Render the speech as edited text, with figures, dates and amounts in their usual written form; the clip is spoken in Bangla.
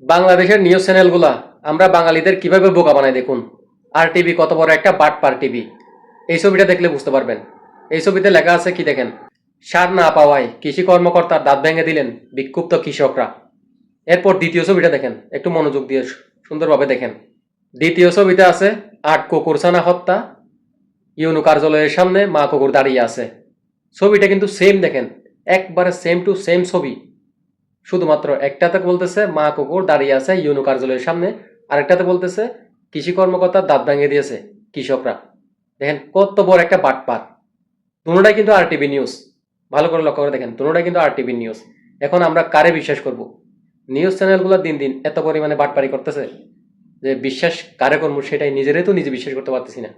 বাংলাদেশের নিউজ চ্যানেলগুলা আমরা বাঙালিদের কিভাবে বোকা বানায় দেখুন। আর টিভি কত বড় একটা বাটপার টিভি। এই ছবিটা দেখলে বুঝতে পারবেন। এই ছবিতে লেখা আছে কি দেখেন, সার না পাওয়ায় কৃষি কর্মকর্তার দাঁত ভেঙে দিলেন বিক্ষুব্ধ কৃষকরা। এরপর দ্বিতীয় ছবিটা দেখেন, একটু মনোযোগ দিয়ে সুন্দরভাবে দেখেন। দ্বিতীয় ছবিতে আছে ৮ কুকুরছানা হত্যা, ইউনু কার্যালয়ের সামনে মা কুকুর দাঁড়িয়ে আছে। ছবিটা কিন্তু সেম দেখেন, একবারে সেম টু সেম ছবি। শুধুমাত্র একটাতে বলতেছে মা কুকুর দাঁড়িয়ে আছে ইউনু কার্যালয়ের সামনে, আরেকটাতে বলতেছে কৃষি কর্মকর্তার দাঁত ভেঙে দিয়েছে কৃষকরা। দেখেন কত বড় একটা বাটপার। দুটোটাই কিন্তু আরটিভি নিউজ। ভালো করে লক্ষ্য করে দেখেন, দুটোটাই কিন্তু আরটিভি নিউজ। এখন আমরা কারে বিশ্বাস করব? নিউজ চ্যানেলগুলো দিন দিন এত পরিমাণে বাটপারি করতেছে যে বিশ্বাস কারে করবো সেটাই নিজেরাই তো নিজে বিশ্বাস করতে পারতেছি না।